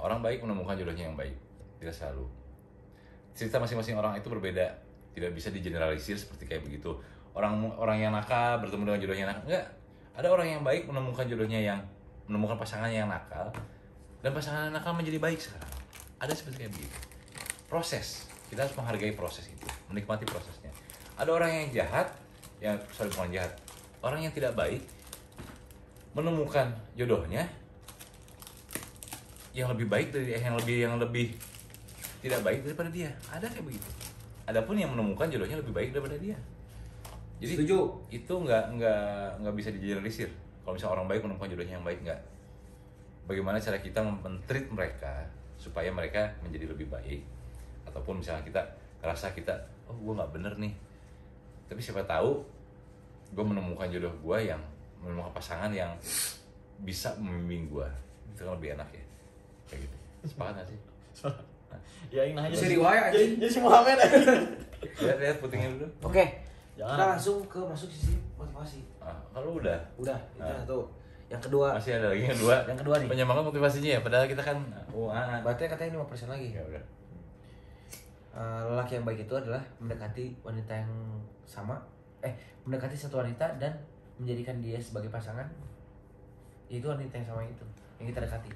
orang baik menemukan jodohnya yang baik. Tidak selalu. Cerita masing-masing orang itu berbeda, tidak bisa digeneralisir seperti kayak begitu. Orang yang nakal bertemu dengan jodohnya nakal, enggak. Ada orang yang baik menemukan pasangannya yang nakal, dan pasangan yang nakal menjadi baik sekarang. Ada seperti kayak begitu. Proses, kita harus menghargai proses itu, menikmati prosesnya. Ada orang yang jahat, bukan jahat, orang yang tidak baik menemukan jodohnya yang lebih baik dari yang lebih tidak baik daripada dia. Ada kayak begitu. Adapun yang menemukan jodohnya lebih baik daripada dia. Jadi setuju. Itu nggak bisa digeneralisir. Kalau misalnya orang baik menemukan jodohnya yang baik, nggak. Bagaimana cara kita men-treat mereka supaya mereka menjadi lebih baik? Ataupun misalnya kita ngerasa gue nggak bener nih. Tapi siapa tahu gue menemukan jodoh gue yang menemukan pasangan yang bisa membimbing gue. Itu kan lebih enak ya. Kayak gitu. Sepakat nggak sih? Ya ini aja. Seri wae anjing. Jadi si Muhammad aja. Lihat putingnya dulu. Oke. Jangan. Kita langsung masuk sisi motivasi. Kalau udah. Itu satu. Yang kedua. Masih ada lagi yang kedua. Yang kedua nih. Penyemangat motivasinya ya. Padahal kita kan berarti katanya 5% lagi. Ya udah. Lelaki yang baik itu adalah mendekati wanita yang sama. Mendekati satu wanita dan menjadikan dia sebagai pasangan. Itu wanita yang sama itu yang kita dekati.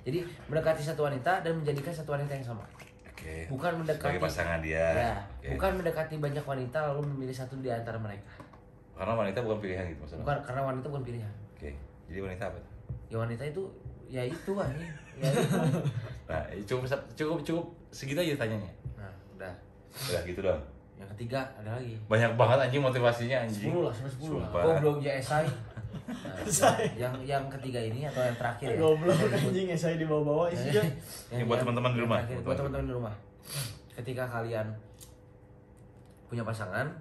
Jadi mendekati satu wanita dan menjadikan satu wanita yang sama. Oke. Bukan mendekati sebagai pasangan dia. Ya, Oke. bukan mendekati banyak wanita lalu memilih satu di antara mereka. Karena wanita bukan pilihan gitu maksudnya. Bukan, karena wanita bukan pilihan. Oke. Jadi wanita apa tuh? Ya wanita itu ya itu anjing. Ya itu. Nah, cukup segitu aja tanyanya. Nah, udah. Udah gitu doang. Yang ketiga ada lagi. Banyak banget anjing motivasinya anjing. 10 lah, sampai 10 lah. Sumpah. Gua belum ya esai. Nah, yang ketiga ini atau yang terakhir ya? Goblok anjing saya dibawa-bawa isinya. Ini buat teman-teman di rumah. Buat teman-teman di rumah. Ketika kalian punya pasangan,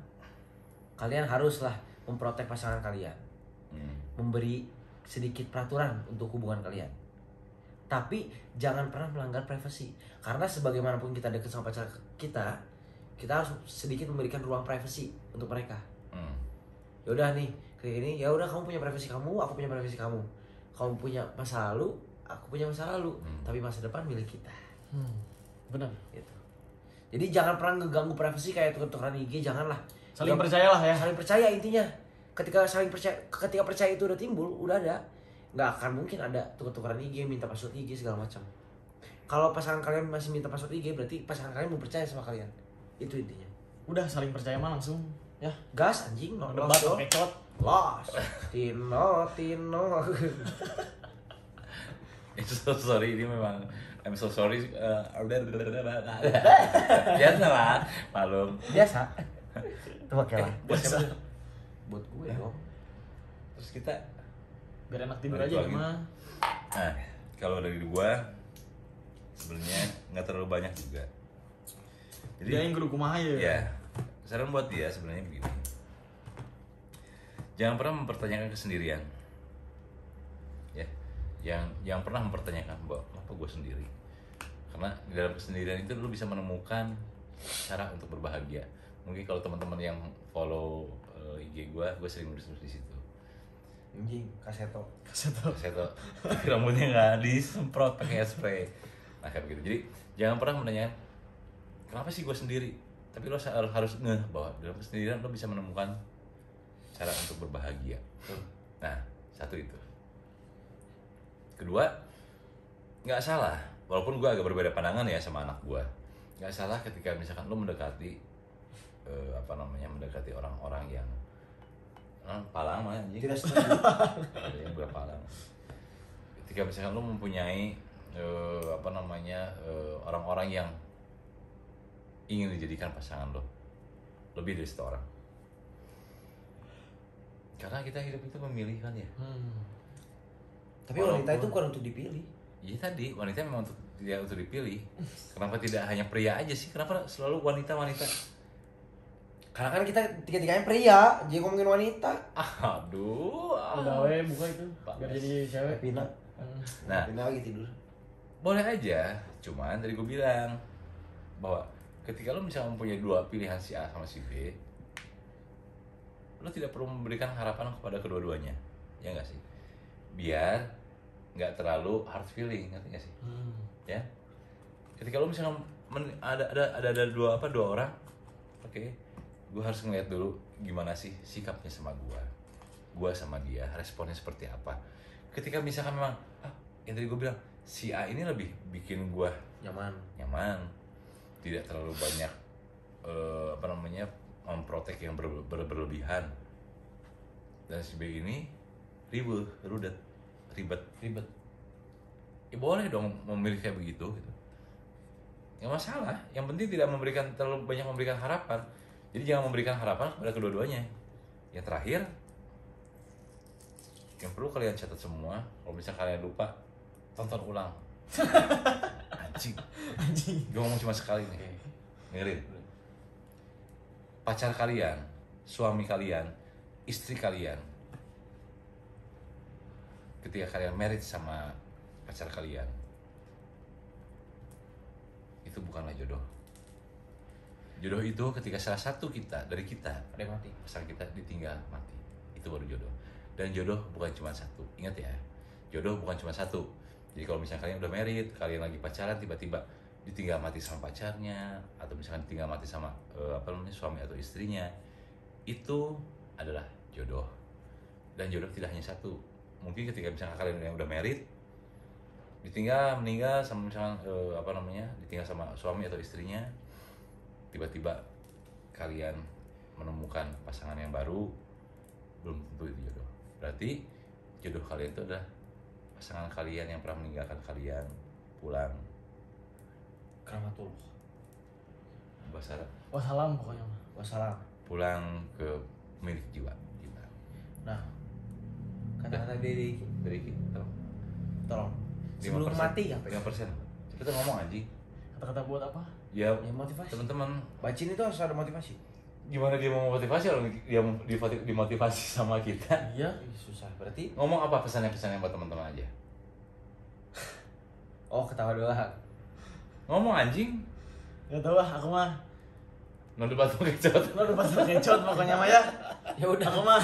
kalian haruslah memprotek pasangan kalian. Memberi sedikit peraturan untuk hubungan kalian. Tapi jangan pernah melanggar privasi. Karena sebagaimanapun kita dekat sama pacar kita harus sedikit memberikan ruang privasi untuk mereka. Ya udah nih, kayak gini, ya udah kamu punya privasi kamu, aku punya privasi kamu. Kamu punya masa lalu, aku punya masa lalu, tapi masa depan milik kita. Benar. Gitu. Jadi jangan pernah ngeganggu privasi kayak tuker-tukeran IG, janganlah. Saling percayalah ya. Saling percaya intinya. Ketika percaya itu udah timbul, udah ada, nggak akan mungkin ada tuker-tukeran IG, minta password IG segala macam. Kalau pasangan kalian masih minta password IG, berarti pasangan kalian mau percaya sama kalian. Itu intinya. Udah saling percaya mah langsung. Ya, gas anjing, debat kecot. Los. Tino. So sorry, ini memang I'm so sorry. Biasa lah, malum. Biasa. Itu oke lah. Biasa. Buat gue dong. Terus kita Biar enak tidur balik aja lagi. mah. Nah, kalau dari gua sebenarnya nggak terlalu banyak juga. Jadi Dia yang kudu kumaha ya. ya, saran buat dia sebenarnya begini. Jangan pernah mempertanyakan kesendirian. Ya, yang pernah mempertanyakan bahwa apa gue sendiri. Karena di dalam kesendirian itu lu bisa menemukan cara untuk berbahagia, Mungkin kalau teman-teman yang follow IG gue sering nulis di situ. Anjing, kaseto. Rambutnya nggak disemprot pakai spray. Nah kayak begitu. Jadi jangan pernah menanyakan kenapa sih gue sendiri. Tapi lo harus ngeh bahwa dalam kesendirian lo bisa menemukan cara untuk berbahagia. Nah satu itu. Kedua, nggak salah. Walaupun gue agak berbeda pandangan ya sama anak gue. Nggak salah ketika misalkan lo mendekati mendekati orang-orang yang palang mah anjing. Tidak setuju. Ada yang berpalang. Ketika misalkan lo mempunyai orang-orang yang ingin dijadikan pasangan lo, lebih dari satu orang. Karena kita hidup itu memilih kan ya. Tapi wanita itu bukan untuk dipilih. Iya tadi wanita memang tidak untuk dipilih. Kenapa tidak hanya pria aja sih? Kenapa selalu wanita? Karena kan kita tiga-tiganya pria, jadi ngomongin wanita. Aduh. Udah we buka itu. Biar jadi cewek. Pina. Nah, Pina lagi tidur. boleh aja. Cuman tadi gue bilang bahwa ketika lo misalnya mempunyai dua pilihan si A sama si B, lo tidak perlu memberikan harapan kepada kedua-duanya, ya nggak sih? Biar nggak terlalu hard feeling, ngerti nggak sih? Ya. Ketika lo misalnya ada dua orang, oke, gue harus ngeliat dulu gimana sih sikapnya sama gue sama dia, responnya seperti apa. Ketika misalkan memang yang tadi gue bilang si A ini lebih bikin gue nyaman, tidak terlalu banyak memprotek yang berlebihan, dan si B ini ribet, ya boleh dong memilih kayak begitu gitu. Nggak masalah, yang penting tidak terlalu banyak memberikan harapan. Jadi jangan memberikan harapan kepada kedua-duanya. Yang terakhir, yang perlu kalian catat semua, kalau misalnya kalian lupa, tonton ulang. Anjing. Gue ngomong cuma sekali nih. Dengerin. Pacar kalian, suami kalian, istri kalian, ketika kalian married sama pacar kalian, itu bukanlah jodoh. Jodoh itu ketika salah satu dari kita Ada yang mati. pasangan kita ditinggal mati, itu baru jodoh. Dan jodoh bukan cuma satu, ingat ya, jodoh bukan cuma satu. Jadi kalau misalnya kalian udah married, kalian lagi pacaran, tiba-tiba ditinggal mati sama pacarnya, atau misalkan ditinggal mati sama suami atau istrinya, itu adalah jodoh. Dan jodoh tidak hanya satu. Mungkin ketika misalnya kalian yang udah married, meninggal sama misalkan ditinggal sama suami atau istrinya, tiba-tiba kalian menemukan pasangan yang baru, belum tentu itu jodoh. Berarti jodoh kalian itu adalah pasangan kalian yang pernah meninggalkan kalian pulang. Keramatullah. Bahasa Arab. Wassalam pokoknya mah. Wassalam. Pulang ke milik jiwa. Nah, kata-kata dari tolong. Sebelum 5%. mati apa? 5%. Kita ngomong anjing. Kata-kata buat apa? Ya, Motivasi. teman-teman, Bacin itu harus ada motivasi. gimana dia mau motivasi kalau dia dimotivasi sama kita? Iya. Susah. Berarti Ngomong apa pesannya buat teman-teman aja? ketawa doang. Ngomong anjing. Gak tau lah, aku mah Nonton batu kecot. lo udah pas ngecot pokoknya mah ya. Ya udah. Aku mah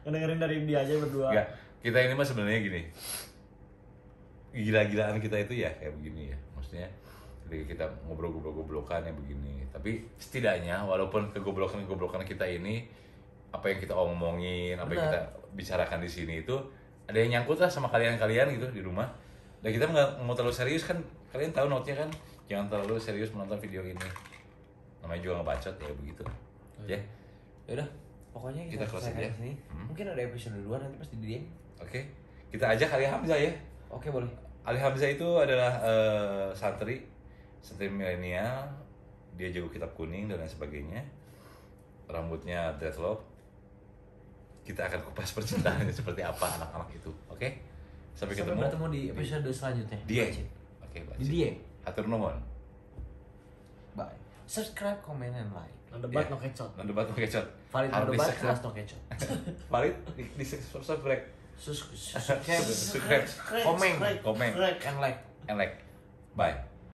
ngedengerin dari dia aja berdua. Enggak, kita ini mah sebenarnya gini. Gila-gilaan kita itu ya kayak begini ya. Maksudnya ketika kita ngobrol-goblokan yang begini. Tapi setidaknya walaupun kegoblokan kita ini, apa yang kita omongin, apa yang kita bicarakan di sini itu ada yang nyangkut lah sama kalian-kalian gitu di rumah. Dan kita nggak mau terlalu serius kan, kalian tahu note-nya kan, jangan terlalu serius menonton video ini. Namanya juga ngebacot ya begitu. Ya. Ya udah. Pokoknya Kita close aja. sini. Mungkin ada episode 2 nanti pas di DM. Oke. Kita ajak Ali Hamzah ya. Oke, boleh. Ali Hamzah itu adalah santri milenial, dia jago kitab kuning dan lain sebagainya, rambutnya dreadlock. Kita akan kupas percintaannya seperti apa anak-anak itu, oke? Sampai ketemu di episode selanjutnya. dia. Oke, Di dia. Hatur nuhun. Bye. Subscribe, comment, and like. Debat Ya. no kecot. Nandebat pakai cot. Valid Harus debat, di-subscribe. kelas no kecot. Valid di subscribe. Subscribe, Subscribe. komen, Komen. and like. And like. Bye.